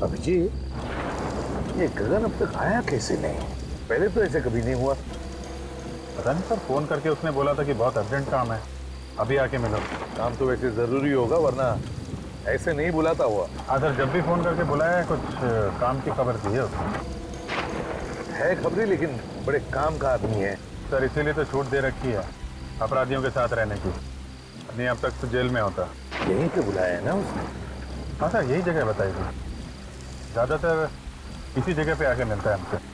अभिजीत, ये गगन अब तक आया कैसे नहीं? पहले तो ऐसे कभी नहीं हुआ। पता नहीं सर, फोन करके उसने बोला था कि बहुत अर्जेंट काम है, अभी आके मिलो। काम तो वैसे जरूरी होगा, वरना ऐसे नहीं बुलाता हुआ। हाँ सर, जब भी फोन करके बुलाया है, कुछ काम की खबर दी है उसने। है खबरी, लेकिन बड़े काम का आदमी है सर, इसीलिए तो छूट दे रखी है अपराधियों के साथ रहने की, नहीं अब तक तो जेल में होता। यहीं पे बुलाया है ना उसने? हाँ सर, यही जगह बताई थी, ज़्यादातर इसी जगह पे आके मिलता है हमसे।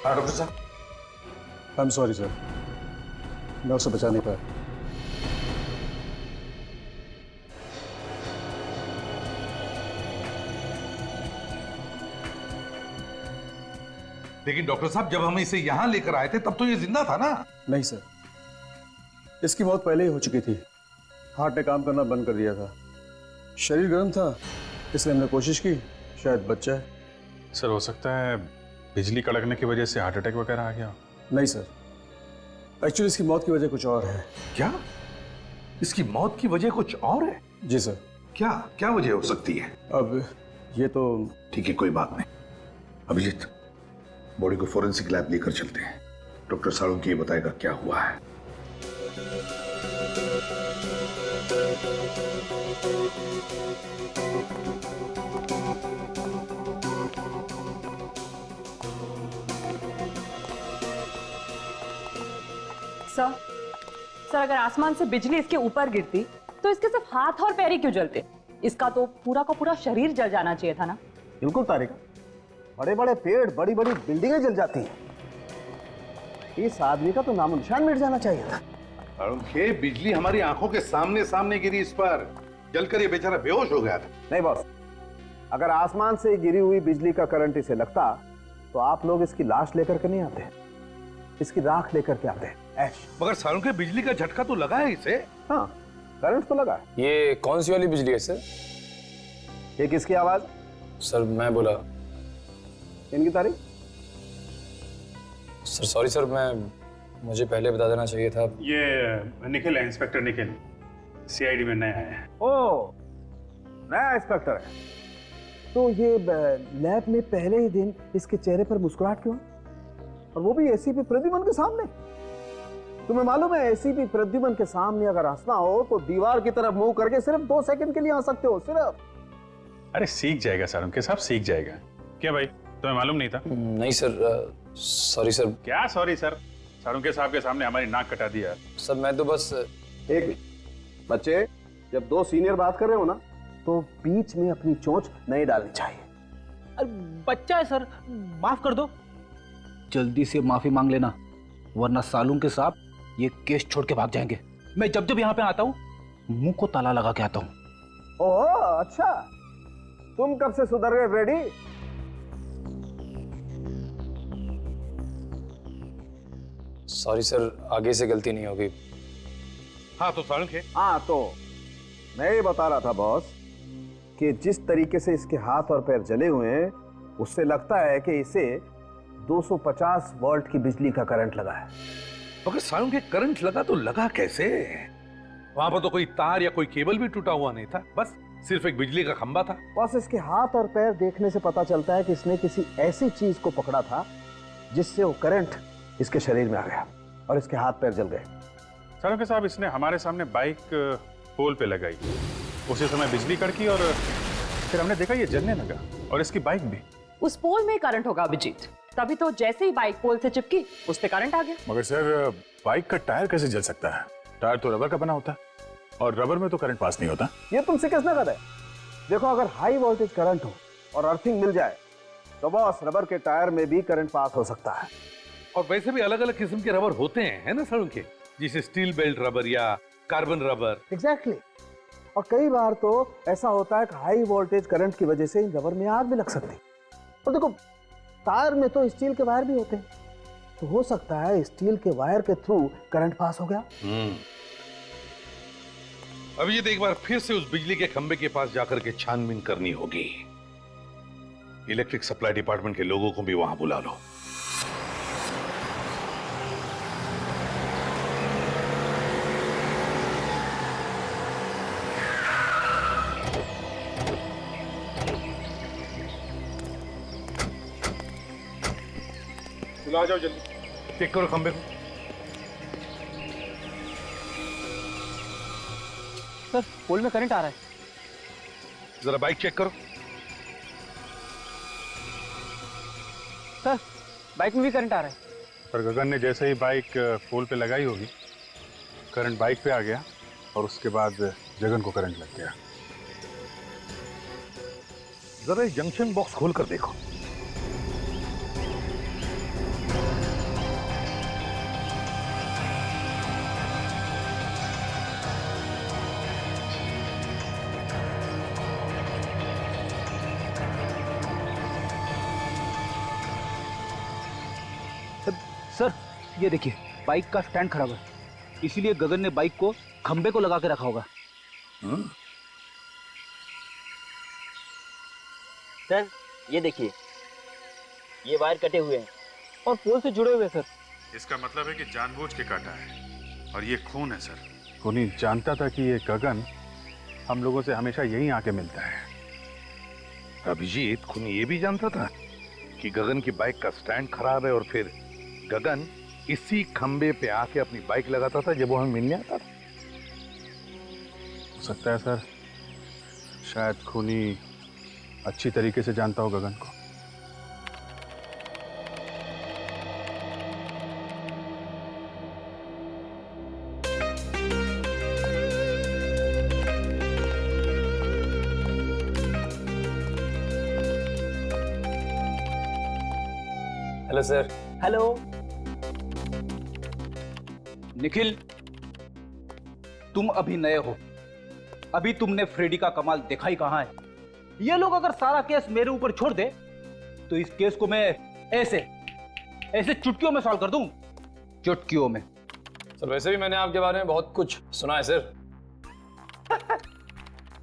हाँ डॉक्टर साहब। आई एम सॉरी सर, मैं उसे बचा नहीं पाया। लेकिन डॉक्टर साहब, जब हम इसे यहाँ लेकर आए थे तब तो ये जिंदा था ना? नहीं सर, इसकी मौत पहले ही हो चुकी थी। हार्ट ने काम करना बंद कर दिया था। शरीर गर्म था, इसलिए हमने कोशिश की शायद बच जाए। सर, हो सकता है बिजली कड़कने की वजह से हार्ट अटैक वगैरह आ गया। नहीं सर, एक्चुअली इसकी मौत की वजह कुछ और है। क्या? इसकी मौत की वजह कुछ और है? जी सर। क्या क्या वजह हो सकती है? अब ये तो ठीक है, कोई बात नहीं। अभिजीत, बॉडी को फोरेंसिक लैब लेकर चलते हैं। डॉक्टर साळुंखे ये बताएगा क्या हुआ है। सर, अगर आसमान से बिजली इसके ऊपर गिरती तो इसके सिर्फ हाथ और पैर ही क्यों जलते? इसका तो पूरा का पूरा शरीर जल जाना चाहिए था ना। बिल्कुल तारिका, बड़े बड़े पेड़, बड़ी बड़ी बिल्डिंगें जल जाती हैं। इस आदमी का तो नामो निशान मिट जाना चाहिए था। साळुंखे, बिजली हमारी आंखों के सामने सामने गिरी, इस पर जलकर ये बेचारा बेहोश हो गया था। नहीं बॉस, अगर आसमान से गिरी हुई बिजली का करंट इसे लगता तो आप लोग इसकी लाश लेकर के नहीं आते, इसकी राख लेकर के आते। ऐश। मगर साळुंखे, बिजली का झटका तो लगा है इसे। हाँ, करंट तो लगा। ये कौन सी वाली बिजली है सर? ये किसकी आवाज? सर मैं बोला। इनकी तारीख? सर सॉरी सर, मुझे पहले बता देना चाहिए था। ये निखिल है, इंस्पेक्टर निखिल, सीआईडी में नया है। ओ, नया इंस्पेक्टर है। तो ये लैब में पहले ही दिन इसके चेहरे पर मुस्कुराहट क्यों, और वो भी एसीपी प्रद्युमन के सामने? तुम्हें मालूम है, एसीपी प्रद्युमन के सामने अगर हंसना हो तो दीवार की तरफ मुंह करके सिर्फ 2 सेकंड के लिए हंस सकते हो, सिर्फ। अरे सीख जाएगा साळुंखे साहब, सीख जाएगा। क्या भाई, तुम्हें मालूम नहीं था? नहीं सर, सॉरी सर। क्या सॉरी सर? साळुंखे साहब के सामने हमारी नाक कटा दिया। सर मैं तो बस एक बच्चे, जब 2 सीनियर बात कर रहे हो ना तो बीच में अपनी चोंच नहीं डालनी चाहिए। अरे बच्चा है सर, माफ कर दो। जल्दी से माफी मांग लेना, वरना साळुंखे साहब ये केस छोड़ के भाग जाएंगे। मैं जब जब यहाँ पे आता हूँ मुंह को ताला लगा के आता हूँ। ओह अच्छा, तुम कब से सुधर गए फ्रेडी? सॉरी सर, आगे से गलती नहीं होगी। हाँ तो साळुंखे, हाँ तो मैं ये बता रहा था बॉस कि जिस तरीके से इसके हाथ और पैर जले हुए हैं, उससे लगता है कि इसे 250 वोल्ट की बिजली का करंट लगा है। मगर साळुंखे, करंट लगा तो लगा कैसे? वहां पर तो कोई तार या कोई केबल भी टूटा हुआ नहीं था, बस सिर्फ एक बिजली का खंबा था। बस इसके हाथ और पैर देखने से पता चलता है कि इसने किसी ऐसी चीज को पकड़ा था जिससे वो करंट इसके शरीर में आ गया और इसके हाथ पैर जल गए। सालों के साहब, इसने हमारे सामने बाइक पोल पे लगाई, उसी समय बिजली कड़की और फिर हमने देखा ये जलने लगा, और इसकी बाइक भी। उस पोल में करंट होगा अभिजीत, तभी तो जैसे ही बाइक पोल से चिपकी उस पे करंट आ गया। मगर सर, बाइक का टायर कैसे जल सकता है? टायर तो रबर का बना होता है और रबर में तो करंट पास नहीं होता। ये तुमसे किसने कहा है? देखो, अगर हाई वोल्टेज करंट हो और अर्थिंग मिल जाए तो बस रबर के टायर में भी करंट पास हो सकता है। और वैसे भी अलग अलग किस्म के रबर होते हैं, है ना सड़क के, जैसे स्टील बेल्ट रबर या कार्बन रबर। एग्जैक्टली। और कई बार तो ऐसा होता है कि हाई वोल्टेज करंट की वजह से इन रबर में आग भी लग सकती है। और देखो, टायर में तो स्टील के वायर भी होते हैं, तो हो सकता है स्टील के वायर के थ्रू करंट पास हो गया। अब ये एक बार फिर से उस बिजली के खंबे के पास जाकर के छानबीन करनी होगी। इलेक्ट्रिक सप्लाई डिपार्टमेंट के लोगों को भी वहां बुला लो। चलो आ जाओ जल्दी, चेक करो खंबे को। सर, पोल में करंट आ रहा है। जरा बाइक चेक करो। सर, बाइक में भी करंट आ रहा है। पर गगन ने जैसे ही बाइक पोल पे लगाई होगी, करंट बाइक पे आ गया और उसके बाद जगन को करंट लग गया। जरा ये जंक्शन बॉक्स खोल कर देखो। सर, ये देखिए, बाइक का स्टैंड खराब है, इसीलिए गगन ने बाइक को खंबे को लगा के रखा होगा। सर, ये देखिए, ये वायर कटे हुए हैं और पोल से जुड़े हुए हैं सर। इसका मतलब है कि जानबूझ के काटा है, और ये खून है सर। खूनी जानता था कि ये गगन हम लोगों से हमेशा यहीं आके मिलता है। अभिजीत खूनी ये भी जानता था कि गगन की बाइक का स्टैंड खराब है, और फिर गगन इसी खंबे पे आके अपनी बाइक लगाता था जब वो हमें मिलने आता था। हो सकता है सर, शायद खूनी अच्छी तरीके से जानता हो गगन को। Hello sir. हेलो। निखिल, तुम अभी नए हो, अभी तुमने फ्रेडी का कमाल देखा ही कहां है। ये लोग अगर सारा केस मेरे ऊपर छोड़ दे तो इस केस को मैं ऐसे ऐसे चुटकियों में सॉल्व कर दूं, चुटकियों में। सर, वैसे भी मैंने आपके बारे में बहुत कुछ सुना है सर।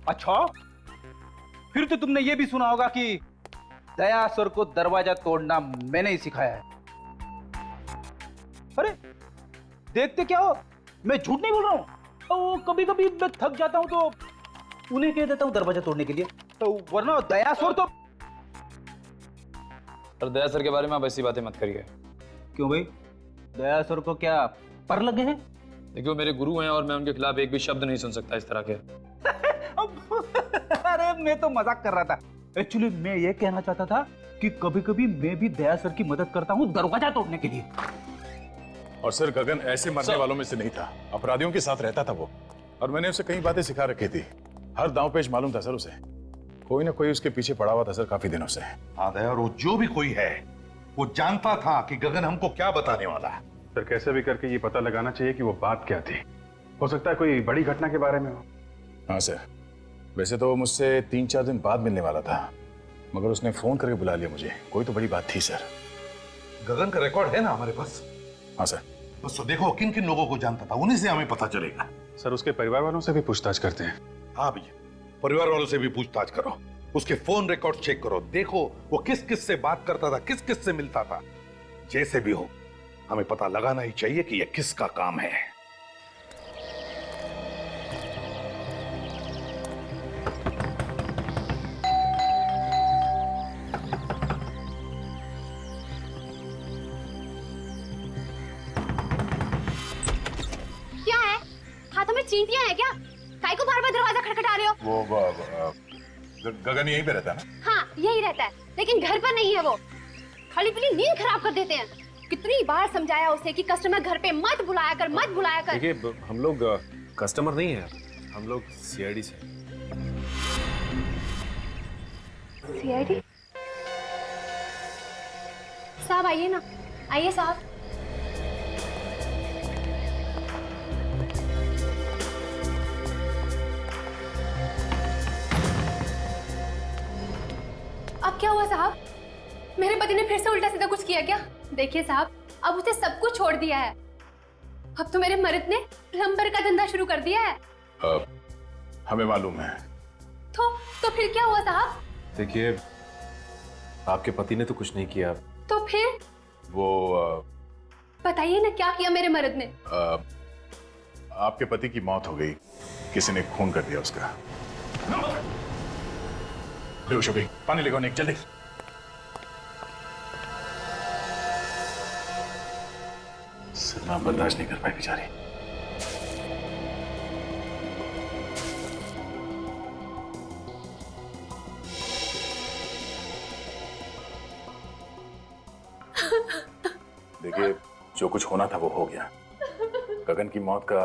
अच्छा, फिर तो तुमने ये भी सुना होगा कि दया सर को दरवाजा तोड़ना मैंने ही सिखाया है। अरे देखते क्या हो, मैं झूठ नहीं बोल रहा हूं। तो कभी कभी मैं थक जाता हूं तो उन्हें कह देता हूं दरवाजा तोड़ने के लिए, तो वरना दया सर तो। सर, दया सर के बारे में आप ऐसी बातें मत करिए। क्यों भाई, दया सर को क्या पर लगे हैं? देखिए, वो मेरे गुरु हैं और मैं उनके खिलाफ एक भी शब्द नहीं सुन सकता इस तरह के। अरे मैं तो मजाक कर रहा था। एक्चुअली मैं ये कहना चाहता था कि कभी कभी मैं भी दया सर की मदद करता हूँ दरवाजा तोड़ने के लिए। और सर, गगन ऐसे मरने वालों में से नहीं था, अपराधियों के साथ रहता था वो, और मैंने उसे कई बातें सिखा रखी थी। हर दांव पेच मालूम था सर उसे। कोई ना कोई उसके पीछे पड़ा हुआ था सर काफी दिनों से। हाँ दया, और वो जो भी कोई है वो जानता था कि गगन हमको क्या बताने वाला है। सर, कैसे भी करके ये पता लगाना चाहिए कि वो बात क्या थी। हो सकता है कोई बड़ी घटना के बारे में हो। हाँ सर, वैसे तो वो मुझसे 3-4 दिन बाद मिलने वाला था, मगर उसने फोन करके बुला लिया मुझे। कोई तो बड़ी बात थी सर। गगन का रिकॉर्ड है ना हमारे पास? हाँ सर। बस तो देखो किन किन लोगों को जानता था, उन्हीं से हमें पता चलेगा। सर, उसके परिवार वालों से भी पूछताछ करते हैं। हाँ भैया, परिवार वालों से भी पूछताछ करो, उसके फोन रिकॉर्ड चेक करो, देखो वो किस किस से बात करता था, किस किस से मिलता था। जैसे भी हो, हमें पता लगाना ही चाहिए कि यह किसका काम है। चींटियां हैं क्या? काय को बार-बार दरवाजा खटखटा रहे हो? वो गगन यहीं पे रहता है ना? हाँ, यही रहता है, लेकिन घर पर नहीं है वो। खाली पीली नींद खराब कर देते हैं। कितनी बार समझाया उसे कि कस्टमर घर पे मत बुलाया कर, मत बुलाया कर। देखिए, हम लोग कस्टमर नहीं है, हम लोग सीआईडी से। सीआईडी? साहब आइए ना, आइए साहब। अब क्या हुआ साहब? मेरे पति ने फिर से उल्टा सीधा कुछ किया क्या? देखिए साहब, अब उसे सब कुछ छोड़ दिया है। अब तो मेरे मर्द ने प्लम्बर का धंधा शुरू कर दिया है। हमें मालूम है। तो फिर क्या हुआ साहब? देखिए, आपके पति ने तो कुछ नहीं किया। तो फिर? वो बताइए ना, क्या किया मेरे मर्द ने? आपके पति की मौत हो गई, किसी ने खून कर दिया उसका। बेहोश हो गई, पानी लेकर निक जल्दी। सदमा बर्दाश्त नहीं कर पाई बेचारी। देखिए, जो कुछ होना था वो हो गया। गगन की मौत का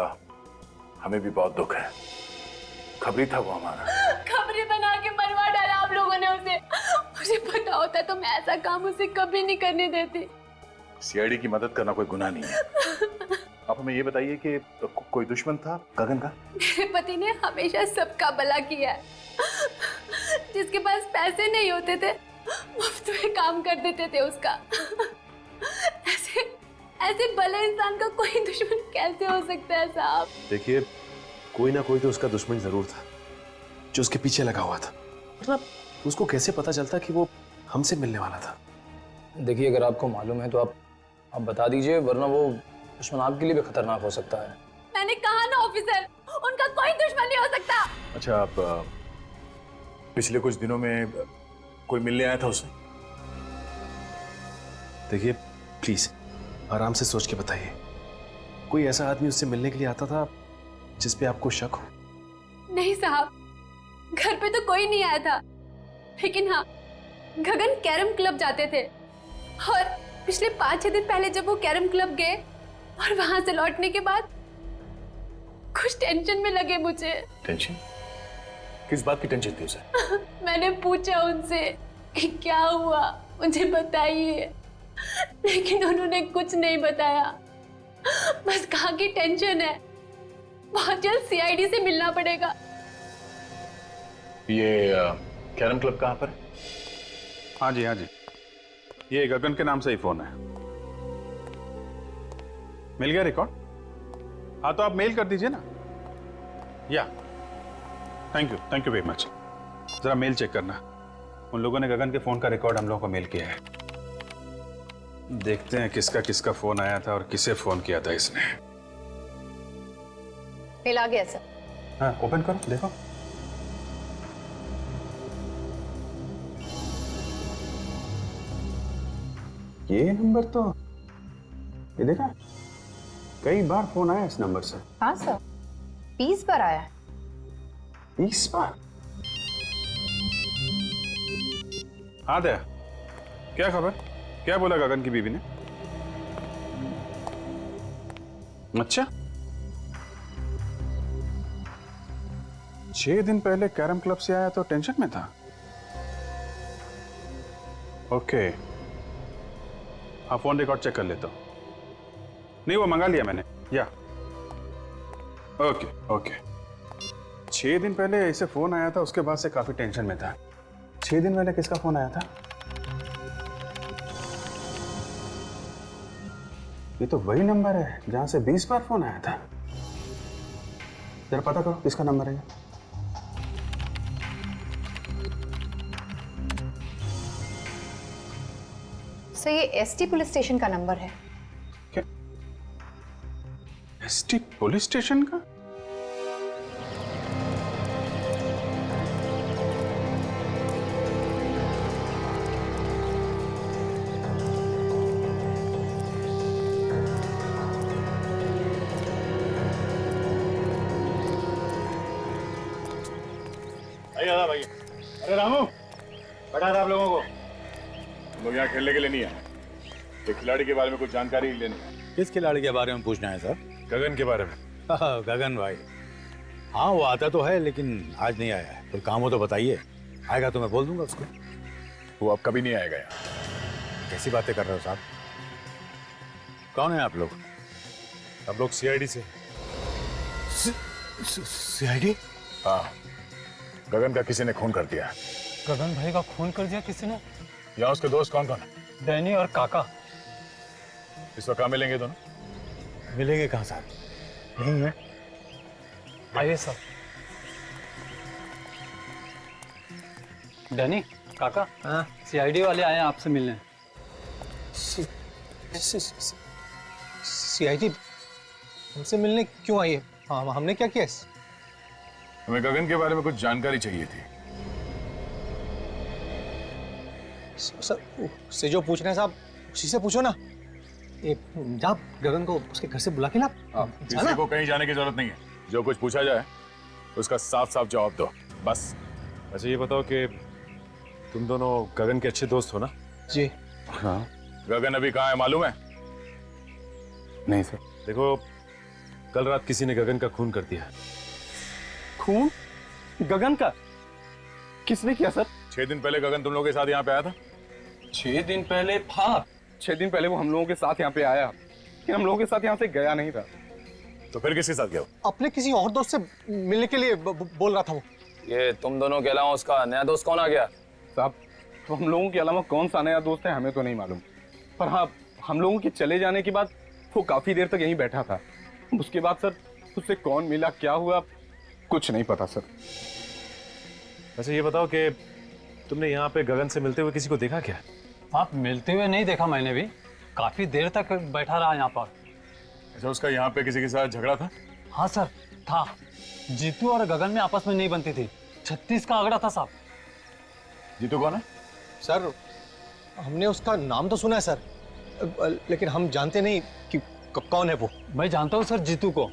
हमें भी बहुत दुख है। खबरी था वो हमारा। खबरी बना के मरवा डाला आप लोगों ने उसे। मुझे पता होता तो मैं ऐसा काम उसे कभी नहीं करने देती। सीआईडी की मदद करना कोई गुनाह नहीं है। आप हमें ये बताइए कि कोई दुश्मन था गगन का? मेरे पति ने हमेशा सबका भला किया है। जिसके पास पैसे नहीं होते थे, मुफ्त में काम कर देते थे उसका। ऐसे भले इंसान का कोई दुश्मन कैसे हो सकता है साहब? देखिए, कोई ना कोई तो उसका दुश्मन जरूर था जो उसके पीछे लगा हुआ था। मतलब उसको कैसे पता चलता कि वो हमसे मिलने वाला था? देखिए, अगर आपको मालूम है तो आप बता दीजिए, वरना वो दुश्मन आपके लिए भी खतरनाक हो सकता है। मैंने कहा ना ऑफिसर, उनका कोई दुश्मन नहीं हो सकता। अच्छा, आप पिछले कुछ दिनों में कोई मिलने आया था उसे? देखिए, प्लीज आराम से सोच के बताइए। कोई ऐसा आदमी उससे मिलने के लिए आता था जिस पे आपको शक हो? नहीं साहब, घर पे तो कोई नहीं आया था, लेकिन हाँ, गगन कैरम क्लब जाते थे और पिछले 5-6 दिन पहले जब वो कैरम क्लब गए और वहां से लौटने के बाद कुछ टेंशन में लगे मुझे। टेंशन? किस बात की टेंशन थी उसे? मैंने पूछा उनसे कि क्या हुआ, मुझे बताइए, लेकिन उन्होंने कुछ नहीं बताया। बस कहा कि टेंशन है, बहुत जल्द सीआईडी से मिलना पड़ेगा। ये कैरम क्लब कहाँ पर है? हाँ जी, हाँ जी, ये गगन के नाम से ही फोन है। मिल गया रिकॉर्ड? हाँ, तो आप मेल कर दीजिए ना। या थैंक यू वेरी मच। जरा मेल चेक करना, उन लोगों ने गगन के फोन का रिकॉर्ड हम लोगों को मेल किया है। देखते हैं किसका किसका फोन आया था और किसे फोन किया था इसने। मेल आ गया सर। हाँ, ओपन करो, देखो। ये नंबर तो, ये देखा, कई बार फोन आया इस नंबर से। हाँ सर, 20 बार आया है। 20 बार? हाँ दया, क्या खबर? क्या बोला गगन की बीवी ने? अच्छा, 6 दिन पहले कैरम क्लब से आया तो टेंशन में था। ओके, हाँ, फोन रिकॉर्ड चेक कर लेता हूं। नहीं, वो मंगा लिया मैंने। या ओके ओके। 6 दिन पहले इसे फोन आया था, उसके बाद से काफी टेंशन में था। 6 दिन पहले किसका फोन आया था? ये तो वही नंबर है जहां से 20 बार फोन आया था। जरा पता करो किसका नंबर है। सर, ये एसटी पुलिस स्टेशन का नंबर है। क्या? एसटी पुलिस स्टेशन का? भैया भैया, अरे रामू, बता था आप लोगों को हम लोग यहाँ खेलने के लिए नहीं आए, एक खिलाड़ी के बारे में कुछ जानकारी लेनी है। किस खिलाड़ी के बारे में पूछना है सर? गगन के बारे में। गगन भाई, हाँ वो आता तो है लेकिन आज नहीं आया है। कोई काम हो तो बताइए, आएगा तो मैं बोल दूंगा उसको। वो अब कभी नहीं आएगा यहाँ। कैसी बातें कर रहे हो साहब? कौन है आप लोग? हम लोग सीआईडी से। सीआईडी? हाँ, गगन का किसी ने खून कर दिया। गगन भाई का खून कर दिया किसी ने? यहाँ उसके दोस्त कौन कौन है? डैनी और काका। इस वक्त कहाँ मिलेंगे दोनों? मिलेंगे कहाँ साहब? नहीं है। आइए सर। डैनी, काका, सीआईडी वाले आए हैं आपसे मिलने। सीआईडी हमसे मिलने क्यों आई है? हाँ, हमने क्या किया? हमें गगन के बारे में कुछ जानकारी चाहिए थी। सर, उससे जो पूछ रहे हैं साहब, उसी से पूछो ना। ये जा गगन को उसके घर से बुला के ला। किसी को कहीं जाने की जरूरत नहीं है। जो कुछ पूछा जाए उसका साफ साफ जवाब दो, बस। अच्छा ये बताओ कि तुम दोनों गगन के अच्छे दोस्त हो ना? जी हाँ। गगन अभी कहाँ है मालूम है? नहीं सर। देखो, कल रात किसी ने गगन का खून कर दिया। खून? गगन का? किसने किया सर? 6 दिन पहले गगन तुम लोगों के साथ यहाँ पे आया था। 6 दिन पहले? हाँ, 6 दिन पहले वो हम लोगों के साथ यहाँ पे आया, लेकिन हम लोगों के साथ यहाँ से गया नहीं था। तो फिर किसके साथ गया? अपने किसी और दोस्त से मिलने के लिए बोल रहा था वो। ये तुम दोनों के अलावा उसका नया दोस्त कौन आ गया? साहब, तो हम लोगों के अलावा कौन सा नया दोस्त है हमें तो नहीं मालूम, पर हाँ, हम लोगों के चले जाने के बाद वो काफी देर तक यहीं बैठा था। उसके बाद सर उससे कौन मिला, क्या हुआ, कुछ नहीं पता सर। अच्छा ये बताओ कि तुमने यहाँ पे गगन से मिलते हुए किसी को देखा क्या? आप मिलते हुए नहीं देखा मैंने भी, काफी देर तक बैठा रहा यहाँ पर। अच्छा, उसका यहाँ पे किसी के साथ झगड़ा था? हाँ सर, था। जीतू और गगन में आपस में नहीं बनती थी, 36 का आंकड़ा था साहब। जीतू कौन है? सर, हमने उसका नाम तो सुना है सर, लेकिन हम जानते नहीं कि कौन है वो। मैं जानता हूँ सर जीतू को,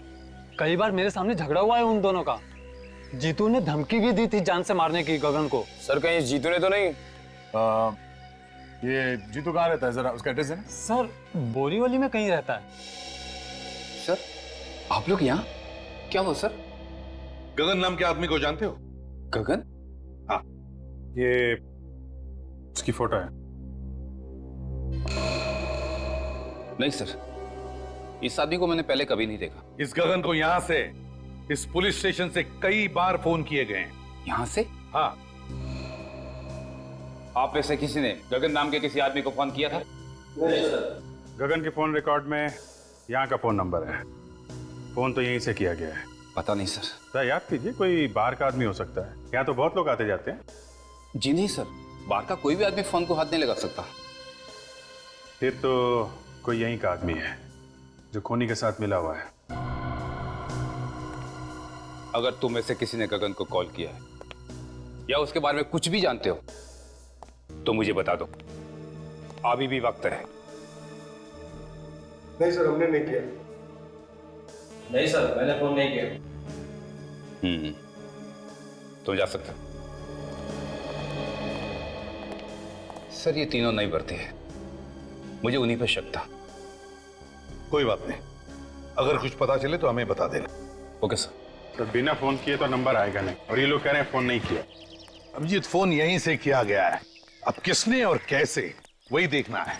कई बार मेरे सामने झगड़ा हुआ है उन दोनों का। जीतू ने धमकी भी दी थी जान से मारने की गगन को। सर कहीं जीतू ने तो नहीं? ये जीतू कहाँ रहता है, जरा उसका एड्रेस है ना? सर बोरीवली में कहीं रहता है। सर आप लोग यहाँ क्या हो सर? गगन नाम के आदमी को जानते हो? गगन? हाँ, ये उसकी फोटो है। नहीं सर, इस आदमी को मैंने पहले कभी नहीं देखा। इस गगन को यहाँ से, इस पुलिस स्टेशन से कई बार फोन किए गए हैं। यहाँ से? हाँ। आप में से किसी ने गगन नाम के किसी आदमी को फोन किया था? नहीं सर। गगन के फोन रिकॉर्ड में यहाँ का फोन नंबर है, फोन तो यहीं से किया गया है। पता नहीं सर। सर याद कीजिए, कोई बाहर का आदमी हो सकता है, यहाँ तो बहुत लोग आते जाते हैं। जी नहीं सर, बाहर का कोई भी आदमी फोन को हाथ नहीं लगा सकता। फिर तो कोई यहीं का आदमी है जो खोनी के साथ मिला हुआ है। अगर तुम में से किसी ने गगन को कॉल किया है या उसके बारे में कुछ भी जानते हो तो मुझे बता दो, अभी भी वक्त है। नहीं सर, हमने नहीं किया। नहीं सर, मैंने फोन नहीं किया। तुम जा सकते हो। सर ये तीनों नहीं बढ़ते हैं, मुझे उन्हीं पर शक था। कोई बात नहीं, अगर कुछ पता चले तो हमें बता देना। Okay sir. तो बिना फोन किए तो नंबर आएगा नहीं, और ये लोग कह रहे हैं फोन नहीं किया। अभिजीत, फोन यहीं से किया गया है, अब किसने और कैसे वही देखना है।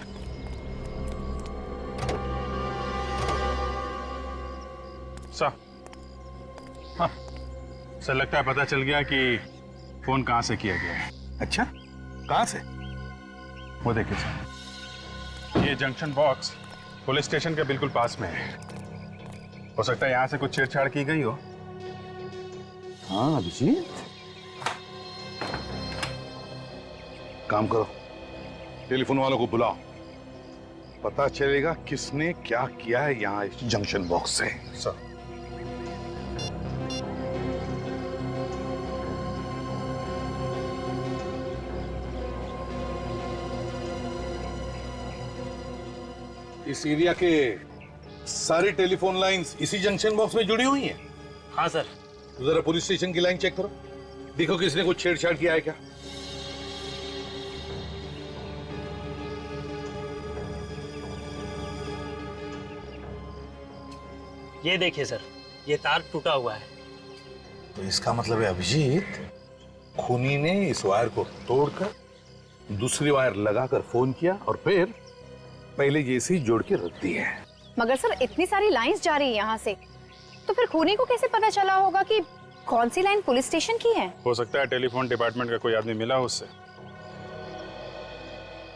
सर, हाँ सर, लगता है पता चल गया कि फोन कहां से किया गया है। अच्छा, कहां से? वो देखिए सर, ये जंक्शन बॉक्स पुलिस स्टेशन के बिल्कुल पास में है। हो सकता है यहां से कुछ छेड़छाड़ की गई हो। हाँ अभिजीत, काम करो, टेलीफोन वालों को बुलाओ, पता चलेगा किसने क्या किया है यहाँ इस जंक्शन बॉक्स से। सर इस एरिया के सारी टेलीफोन लाइंस इसी जंक्शन बॉक्स में जुड़ी हुई हैं? हाँ सर। तो जरा पुलिस स्टेशन की लाइन चेक करो। देखो किसने कुछ छेड़छाड़ किया है क्या? ये देखिए सर, ये तार टूटा हुआ है। तो इसका मतलब है अभिजीत खूनी ने इस वायर को तोड़कर दूसरी वायर लगाकर फोन किया और फिर पहले जैसी जोड़ के रख दी है। मगर सर इतनी सारी लाइंस जा रही है यहाँ से, तो फिर खूनी को कैसे पता चला होगा कि कौन सी लाइन पुलिस स्टेशन की है? हो सकता है टेलीफोन डिपार्टमेंट का कोई आदमी मिला हो उससे।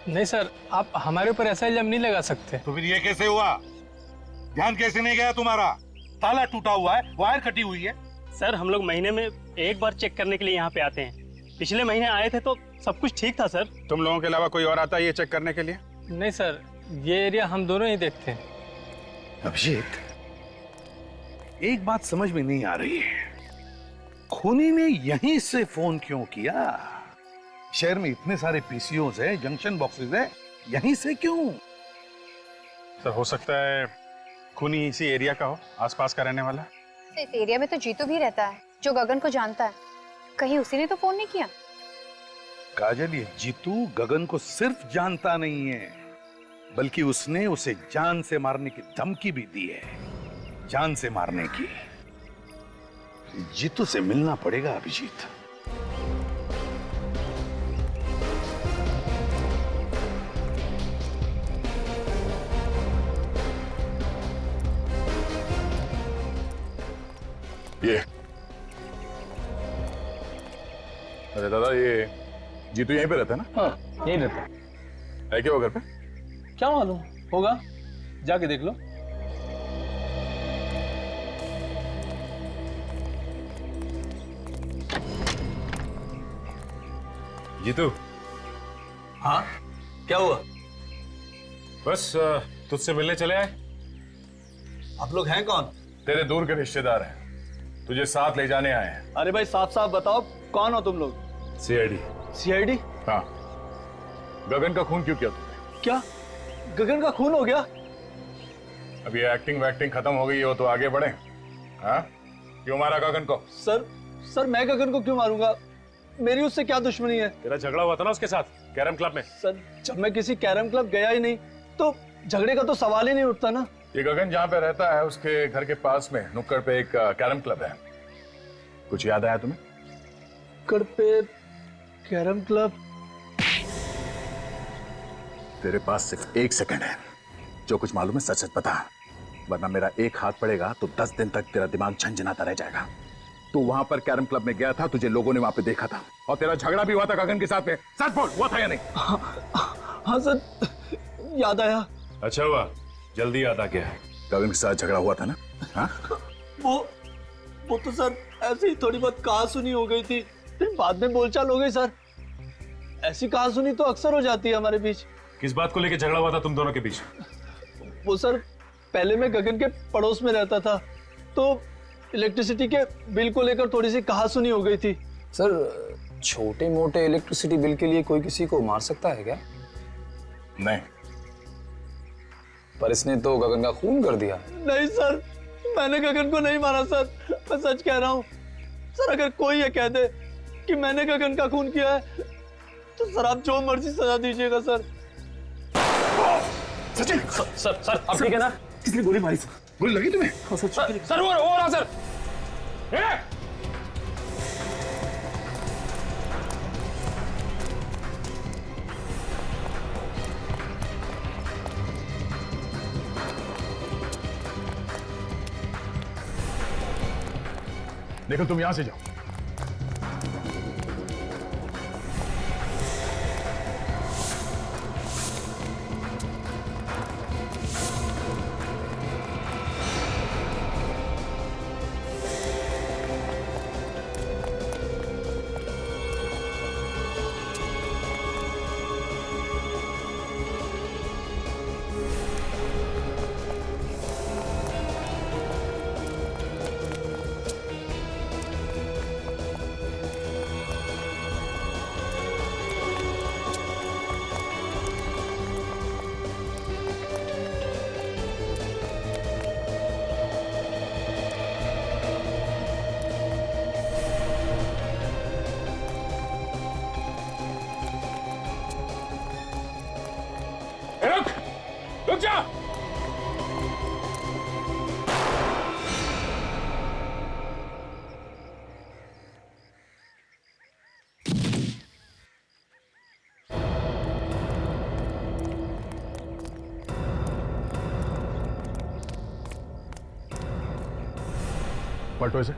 नहीं सर, आप हमारे ऊपर ऐसा इल्जाम नहीं लगा सकते। तो फिर ये कैसे हुआ? ध्यान कैसे नहीं गया तुम्हारा? ताला टूटा हुआ है, वायर कटी हुई है। सर हम लोग महीने में एक बार चेक करने के लिए यहाँ पे आते हैं। पिछले महीने आए थे तो सब कुछ ठीक था सर। तुम लोगों के अलावा कोई और आता है ये चेक करने के लिए? नहीं सर, ये एरिया हम दोनों ही देखते हैं। अभिजीत, एक बात समझ में नहीं आ रही है, खूनी ने यहीं से फोन क्यों किया? शहर में इतने सारे पीसीओज है, जंक्शन बॉक्सेस है, यहीं से क्यों? सर हो सकता है खूनी इसी एरिया का हो, आसपास का रहने वाला। इस एरिया में तो जीतू भी रहता है जो गगन को जानता है। कहीं उसी ने तो फोन नहीं किया? काजल, ये जीतू गगन को सिर्फ जानता नहीं है, बल्कि उसने उसे जान से मारने की धमकी भी दी है। जान से मारने की। जीतू से मिलना पड़ेगा अभिजीत। ये अरे दादा, ये जीतू यहीं पे रहता है ना? हाँ, यहीं रहता है क्या वो घर पे? क्या मालूम होगा, जाके देख लो। जीतू। हाँ, क्या हुआ? बस तुझसे मिलने चले आए। आप लोग हैं कौन? तेरे दूर के रिश्तेदार हैं, तुझे साथ ले जाने आए हैं। अरे भाई साफ साफ बताओ, कौन हो तुम लोग? सीआईडी। सीआईडी? हाँ। गगन का खून क्यों किया तुमने? क्या गगन का खून हो गया? अब ये एक्टिंग वैक्टिंग खत्म हो गई हो तो आगे बढ़े। हाँ, क्यों मारा गगन को? सर मैं गगन को क्यों मारूंगा? मेरी उससे क्या दुश्मनी है? तेरा झगड़ा हुआ था ना उसके साथ कैरम क्लब में। सर जब मैं किसी कैरम क्लब गया ही नहीं तो झगड़े का तो सवाल ही नहीं उठता ना। ये गगन जहाँ पे रहता है उसके घर के पास में नुक्कड़ पे एक कैरम क्लब है। कुछ याद आया तुम्हें? नुक्कड़ पे कैरम क्लब? तेरे पास सिर्फ 1 सेकंड है, जो कुछ मालूम है सच सच बता, वरना मेरा एक हाथ पड़ेगा तो 10 दिन तक तेरा दिमाग झंझनाता रह जाएगा। तू वहां पर कैरम क्लब में गया था, तुझे लोगों ने वहां पे देखा था, और तेरा झगड़ा भी हुआ था गगन के साथ में। सच बोल, हुआ था या नहीं? हाँ सर, याद आया। अच्छा हुआ, जल्दी याद आ गया। गगन के साथ झगड़ा हुआ था ना? हाँ? वो तो सर ऐसे ही थोड़ी बहुत कहा सुनी हो गई थी, फिर बाद में बोलचाल हो गई सर। ऐसी कहा सुनी तो अक्सर हो जाती है हमारे बीच। किस बात को लेकर झगड़ा हुआ था तुम दोनों के बीच? वो सर, पहले मैं गगन के पड़ोस में रहता था, तो इलेक्ट्रिसिटी के बिल को लेकर थोड़ी सी कहासुनी हो गई थी। सर, छोटे मोटे इलेक्ट्रिसिटी बिल के लिए कोई किसी को मार सकता है क्या? नहीं। पर इसने तो गगन का खून कर दिया। नहीं सर, मैंने गगन को नहीं मारा सर, मैं सच कह रहा हूँ सर। अगर कोई ये कह दे कि मैंने गगन का खून किया है तो सर आप जो मर्जी सजा दीजिएगा सर। सचिन! सर आप ठीक है ना? किसने गोली मारी? गोली लगी तुम्हें? सर वो रहा सर। देखो तुम यहां से जाओ। जा। पलटो इसे।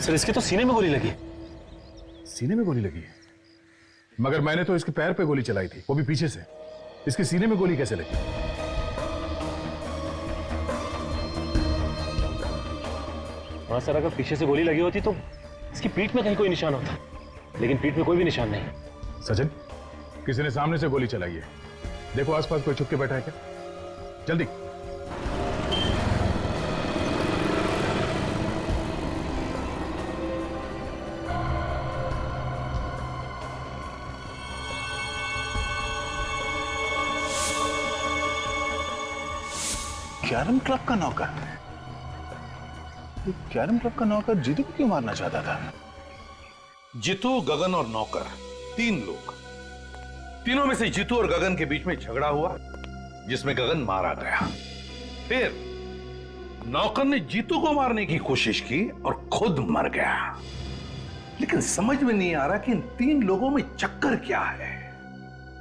सर इसके तो सीने में गोली लगी। सीने में गोली लगी है? मगर मैंने तो इसके पैर पे गोली चलाई थी, वो भी पीछे से। इसके सीने में गोली कैसे लगी? हाँ सर, अगर पीछे से गोली लगी होती तो इसकी पीठ में कहीं कोई निशान होता, लेकिन पीठ में कोई भी निशान नहीं। सचिन, किसी ने सामने से गोली चलाई है। देखो आसपास कोई छुप के बैठा है क्या? जल्दी। कैरम क्लब का नौकर? कैरम क्लब का नौकर जीतू को क्यों मारना चाहता था? जीतू, गगन और नौकर, 3 लोग। तीनों में से जीतू और गगन के बीच में झगड़ा हुआ, जिसमें गगन मारा गया। फिर नौकर ने जीतू को मारने की कोशिश की और खुद मर गया। लेकिन समझ में नहीं आ रहा कि इन 3 लोगों में चक्कर क्या है।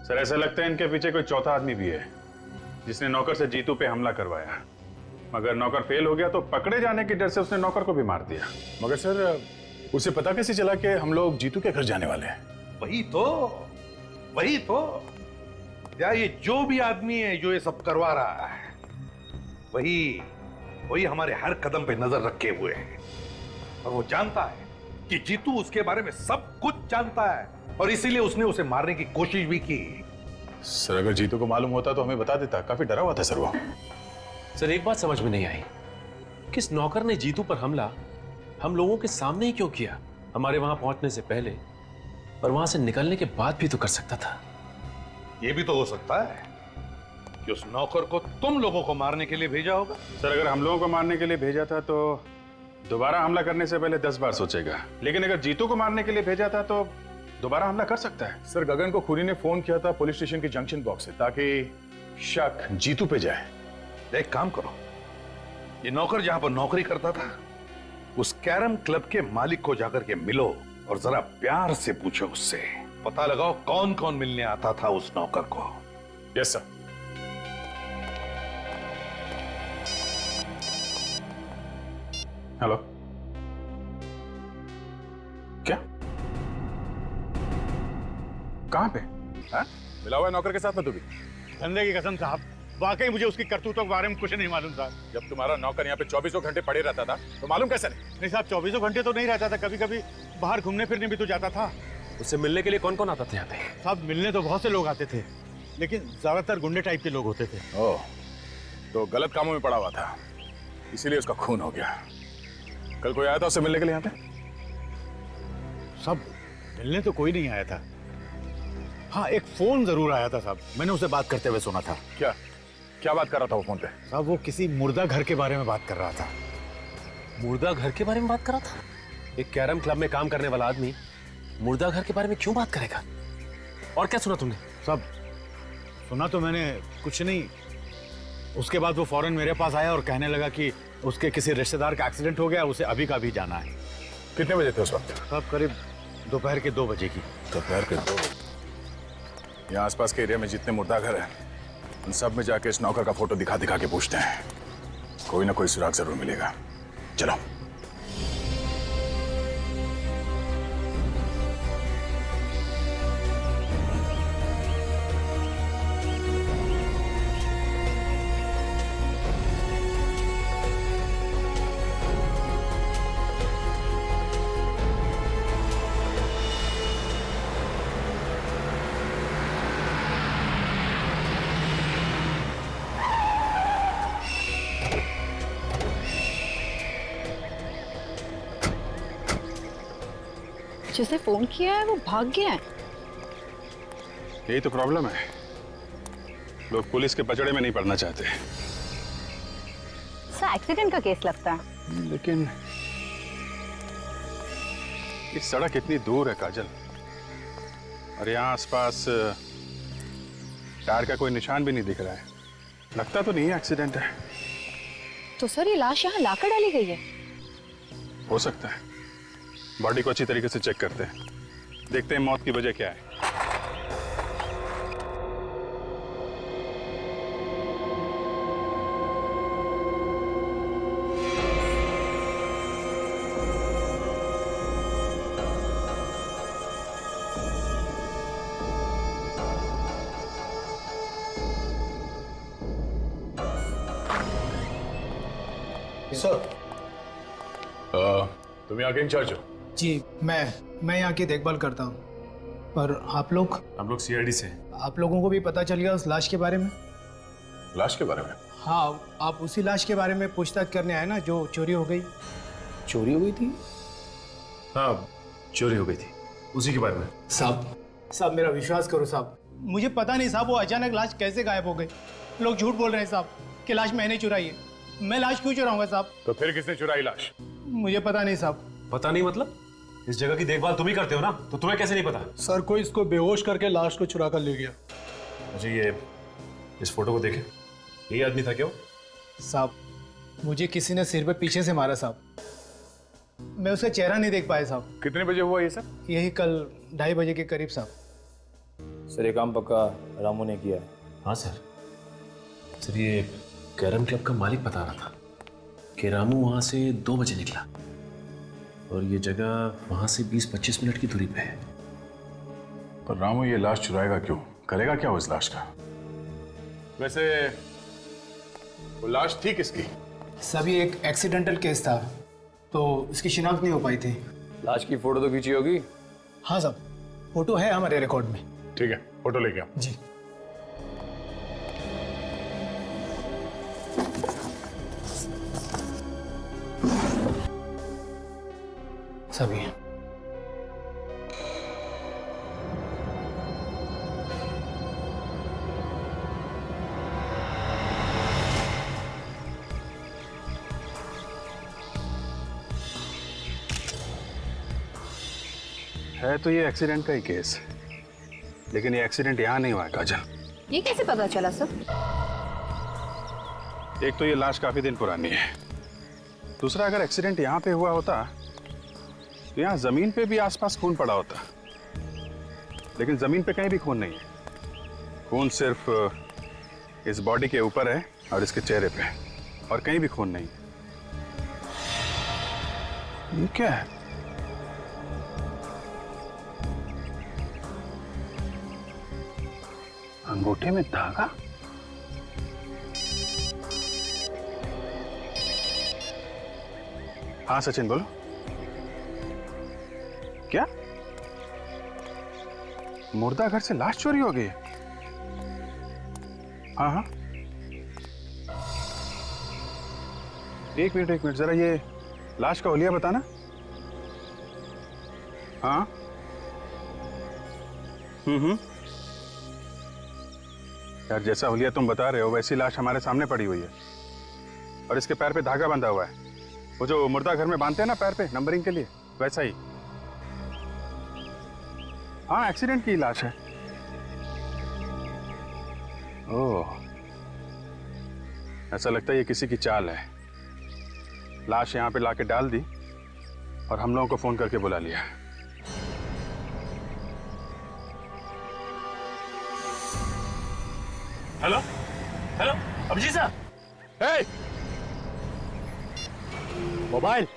सर ऐसा लगता है इनके पीछे कोई चौथा आदमी भी है, जिसने नौकर से जीतू पे हमला करवाया। मगर नौकर फेल हो गया तो पकड़े जाने के डर से उसने नौकर को भी मार दिया। मगर सर उसे पता कैसे चला कि हम लोग जीतू के घर जाने वाले हैं? वही तो या ये जो भी आदमी है जो ये सब करवा रहा है, वही हमारे हर कदम पे नजर रखे हुए है। और वो जानता है कि जीतू उसके बारे में सब कुछ जानता है, और इसीलिए उसने उसे मारने की कोशिश भी की। सर अगर जीतू को मालूम होता तो हमें बता देता। काफी डरा हुआ था सर वो। सर एक बात समझ में नहीं आई, किस नौकर ने जीतू पर हमला हम लोगों के सामने ही क्यों किया? हमारे वहां पहुंचने से पहले और वहां से निकलने के बाद भी तो कर सकता था। यह भी तो हो सकता है कि उस नौकर को तुम लोगों को मारने के लिए भेजा होगा। सर अगर हम लोगों को मारने के लिए भेजा था तो दोबारा हमला करने से पहले 10 बार सोचेगा। लेकिन अगर जीतू को मारने के लिए भेजा था तो दोबारा हमला कर सकता है। सर गगन को खूनी ने फोन किया था पुलिस स्टेशन के जंक्शन बॉक्स से, ताकि शक जीतू पे जाए। एक काम करो, ये नौकर जहां पर नौकरी करता था उस कैरम क्लब के मालिक को जाकर के मिलो और जरा प्यार से पूछो उससे, पता लगाओ कौन कौन मिलने आता था उस नौकर को। Yes sir. हेलो, क्या? कहां पे? हाँ? मिला हुआ है नौकर के साथ में तू भी? धंधे की कसम साहब, वाकई मुझे उसकी करतूतों के बारे में कुछ नहीं मालूम था। जब तुम्हारा नौकर यहाँ पे 24 घंटे पड़े रहता था तो मालूम कैसे नहीं साहब? 24 घंटे तो नहीं रहता था, कभी कभी बाहर घूमने फिरने भी तो जाता था। उससे मिलने के लिए कौन कौन आता था यहाँ पे? साहब मिलने तो बहुत से लोग आते थे, लेकिन ज्यादातर गुंडे टाइप के लोग होते थे। ओह, तो गलत कामों में पड़ा हुआ था, इसीलिए उसका खून हो गया। कल कोई आया था उससे मिलने के लिए यहाँ पे? साहब मिलने तो कोई नहीं आया था। हाँ एक फोन जरूर आया था साहब, मैंने उसे बात करते हुए सुना था। क्या बात कर रहा था वो फोन पे? साहब वो किसी मुर्दा घर के बारे में बात कर रहा था। मुर्दा घर के बारे में बात कर रहा था? एक कैरम क्लब में काम करने वाला आदमी मुर्दा घर के बारे में क्यों बात करेगा? और क्या सुना तुमने? साहब सुना तो मैंने कुछ नहीं। उसके बाद वो फौरन मेरे पास आया और कहने लगा कि उसके किसी रिश्तेदार का एक्सीडेंट हो गया, उसे अभी का अभी जाना है। कितने बजे थे उस वक्त? साहब करीब दोपहर के 2 बजे की। दोपहर के 2 बजे? यहाँ आसपास के एरिया में जितने मुर्दा घर हैं उन सब में जाके इस नौकर का फोटो दिखा दिखा के पूछते हैं, कोई ना कोई सुराग जरूर मिलेगा। चलो। जिसे फोन किया है वो भाग गया है। यही तो प्रॉब्लम है, लोग पुलिस के पचड़े में नहीं पड़ना चाहते। एक्सीडेंट का केस लगता है। लेकिन इस सड़क इतनी दूर है काजल, और यहाँ आसपास टायर का कोई निशान भी नहीं दिख रहा है। लगता तो नहीं है एक्सीडेंट है। तो सर ये लाश यहाँ लाकर डाली गई है? हो सकता है। बॉडी को अच्छी तरीके से चेक करते हैं, देखते हैं मौत की वजह क्या है। सर तुम यहाँ के इंचार्ज हो? जी मैं यहाँ की देखभाल करता हूँ। पर आप लोग? हम लोग सीआईडी से। आप लोगों को भी पता चल गया उस लाश के बारे में? लाश के बारे में? हाँ, आप उसी लाश के बारे में पूछताछ करने आए ना जो चोरी हो गई? चोरी हो गई थी? हाँ, चोरी हो गई थी, उसी के बारे में। साहब मेरा विश्वास करो साहब, मुझे पता नहीं साहब वो अचानक लाश कैसे गायब हो गई। लोग झूठ बोल रहे हैं साहब कि लाश मैंने चुराई है। मैं लाश क्यों चुराऊंगा साहब? तो फिर किसने चुराई लाश? मुझे पता नहीं साहब। पता नहीं मतलब? इस जगह की देखभाल तुम ही करते हो ना, तो तुम्हें कैसे नहीं पता? सर कोई इसको बेहोश करके लाश को चुरा कर ले गया। मुझे ये इस फोटो को देखे, यही आदमी था क्या वो? साहब मुझे किसी ने सिर पे पीछे से मारा साहब, मैं उसका चेहरा नहीं देख पाया साहब। कितने बजे हुआ ये सब? यही कल 2:30 बजे के करीब साहब। सर ये काम पक्का रामू ने किया है? हाँ सर। सर ये कैरम क्लब का मालिक बता रहा था कि रामू वहाँ से 2 बजे निकला और ये जगह वहाँ से 20-25 मिनट की दूरी पे है। पर रामू ये लाश चुराएगा क्यों? करेगा क्या उस लाश का? वैसे वो लाश थी किसकी? सभी एक एक्सीडेंटल केस था तो इसकी शिनाख्त नहीं हो पाई थी। लाश की फोटो तो खींची होगी? हाँ साहब, फोटो है हमारे रिकॉर्ड में। ठीक है, फोटो लेके आओ। जी। सभी है तो ये एक्सीडेंट का ही केस, लेकिन ये एक्सीडेंट यहाँ नहीं हुआ है काजल। ये कैसे पता चला सर? एक तो ये लाश काफी दिन पुरानी है, दूसरा अगर एक्सीडेंट यहाँ पे हुआ होता तो यहाँ जमीन पे भी आसपास खून पड़ा होता, लेकिन जमीन पे कहीं भी खून नहीं है। खून सिर्फ इस बॉडी के ऊपर है और इसके चेहरे पे, और कहीं भी खून नहीं। ये क्या है? अंगूठे में धागा? हाँ सचिन बोलो। क्या मुर्दा घर से लाश चोरी हो गई है? हाँ हाँ, एक मिनट जरा ये लाश का हुलिया बताना। हाँ यार, जैसा हुलिया तुम बता रहे हो वैसी लाश हमारे सामने पड़ी हुई है और इसके पैर पे धागा बंधा हुआ है, वो जो मुर्दा घर में बांधते हैं ना पैर पे नंबरिंग के लिए, वैसा ही। हाँ, एक्सीडेंट की लाश है। ओह, ऐसा लगता है ये किसी की चाल है। लाश यहाँ पे लाके डाल दी और हम लोगों को फोन करके बुला लिया। हेलो हेलो अभिजीत साहब। हे मोबाइल।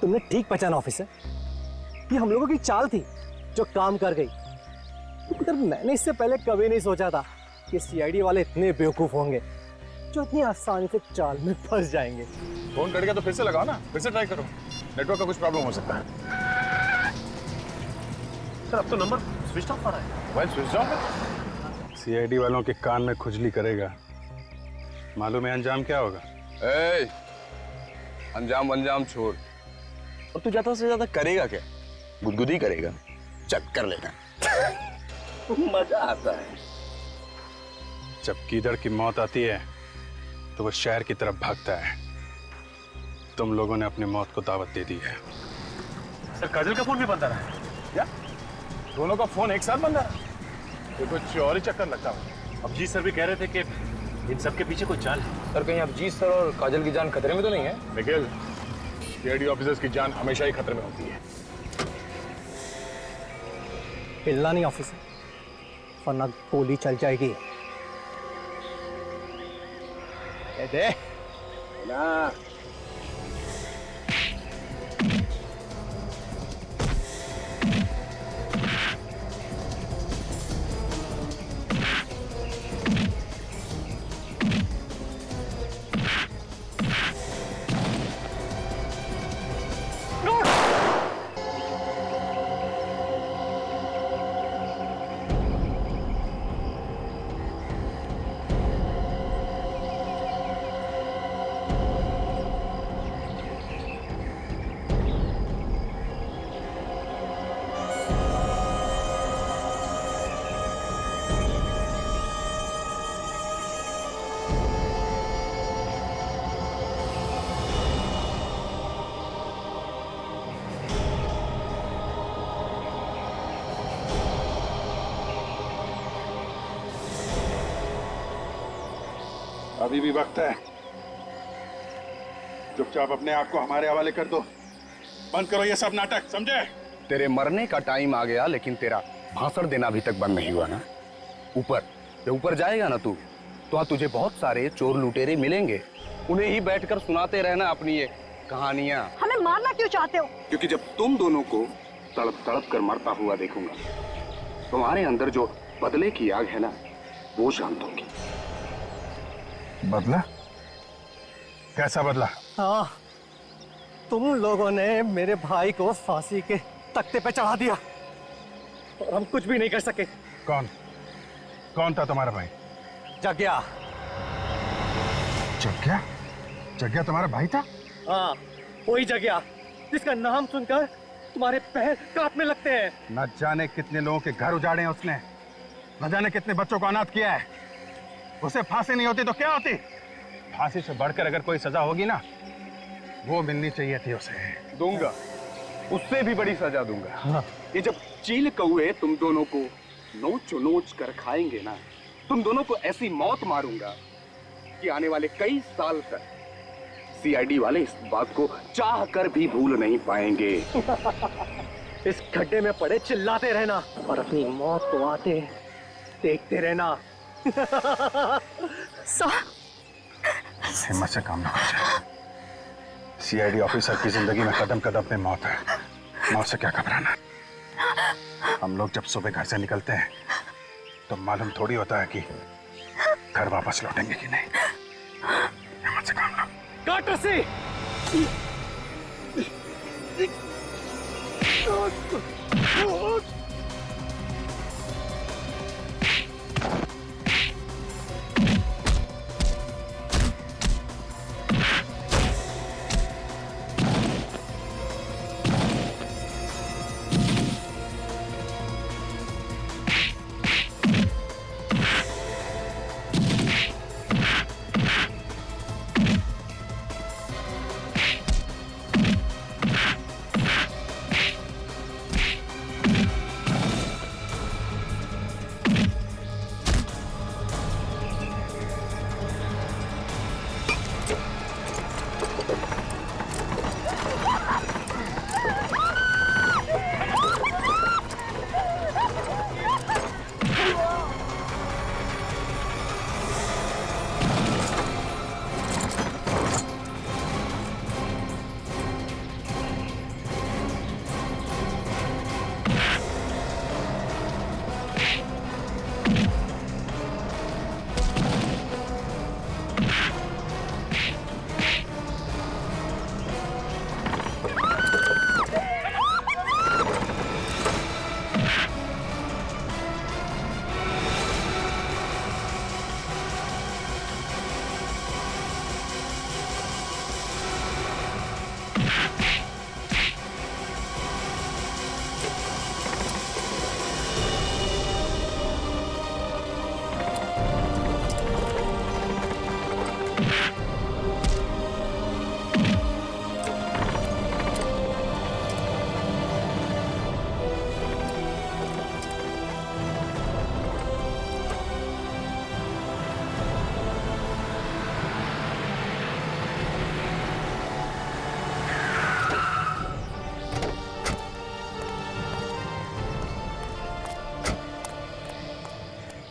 तुमने ठीक पहचाना ऑफिसर, ये हम लोगों की चाल थी जो काम कर गई। पर मैंने इससे पहले कभी नहीं सोचा था कि सीआईडी वाले इतने बेवकूफ होंगे जो इतनी आसानी से चाल में फंस जाएंगे। फोन कट गया तो फिर से लगाओ ना, फिर से ट्राई करो, नेटवर्क का कुछ प्रॉब्लम हो सकता है। सर अब तो नंबर स्विच ऑफ आ रहा है। मोबाइल स्विच ऑफ है? सीआईडी वालों के कान में खुजली करेगा, मालूम है अंजाम क्या होगा? अंजाम अंजाम छोड़, और तू ज्यादा से ज्यादा करेगा क्या? गुदगुदी करेगा, चेक कर लेना। मजा आता है। जब कीदड़ की मौत आती है तो वो शहर की तरफ भागता है, तुम लोगों ने अपनी मौत को दावत दे दी है। सर काजल का फोन भी बंद आ रहा है। क्या दोनों का फोन एक साथ बंद है? ये कुछ और ही चक्कर लगता है। अभिजीत सर भी कह रहे थे कि इन सब के पीछे कोई चाल है। सर कहीं अभिजीत सर और काजल की जान खतरे में तो नहीं है? निखिल, सीआईडी ऑफिसर्स की जान हमेशा ही खतरे में होती है। हिलना नहीं ऑफिसर, वरना गोली चल जाएगी। दे ना अभी भी वक्त है। चुपचाप अपने आप को हमारे हवाले कर दो। बंद करो ये सब नाटक, समझे? तेरे मरने का टाइम आ गया, लेकिन तेरा भाषण देना अभी तक बंद नहीं हुआ ना। ऊपर जब ऊपर जाएगा ना तू, तो वहां तुझे बहुत सारे चोर लुटेरे मिलेंगे। उन्हें ही बैठकर सुनाते रहना अपनी ये कहानियां। हमें मारना क्यों चाहते हो? क्योंकि जब तुम दोनों को तड़प तड़प कर मरता हुआ देखूंगा, तुम्हारे अंदर जो बदले की आग है ना, वो शांत होगी। बदला? कैसा बदला? हाँ, तुम लोगों ने मेरे भाई को फांसी के तख्ते पे चढ़ा दिया और हम कुछ भी नहीं कर सके। कौन कौन था तुम्हारा भाई? जग्या। जग्या? जग्या तुम्हारा भाई था? हाँ, वही जग्या जिसका नाम सुनकर तुम्हारे पैर कांपने लगते हैं। न जाने कितने लोगों के घर उजाड़े हैं उसने, न जाने कितने बच्चों को अनाथ किया है। उसे फांसी नहीं होती तो क्या होती? फांसी से बढ़कर अगर कोई सजा होगी ना, वो मिलनी चाहिए थी उसे। दूंगा, उससे भी बड़ी सजा दूंगा। हाँ। ये जब चील कौए तुम दोनों को नोच नोच कर खाएंगे ना, तुम दोनों को ऐसी मौत मारूंगा कि आने वाले कई साल तक सीआईडी वाले इस बात को चाह कर भी भूल नहीं पाएंगे। इस गड्ढे में पड़े चिल्लाते रहना और अपनी मौत को आते देखते रहना। हिम्मत से काम ना कर। सीआईडी ऑफिसर की जिंदगी में कदम कदम पे मौत है। मौत से क्या घबराना। हम लोग जब सुबह घर से निकलते हैं तो मालूम थोड़ी होता है कि घर वापस लौटेंगे कि नहीं। हिम्मत से काम लो। काट रस्सी।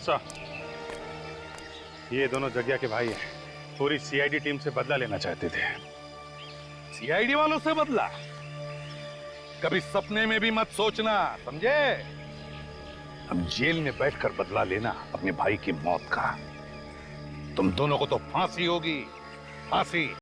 सर, ये दोनों जग्या के भाई हैं। पूरी सीआईडी टीम से बदला लेना चाहते थे। सीआईडी वालों से बदला? कभी सपने में भी मत सोचना, समझे? अब जेल में बैठकर बदला लेना अपने भाई की मौत का। तुम दोनों को तो फांसी होगी, फांसी।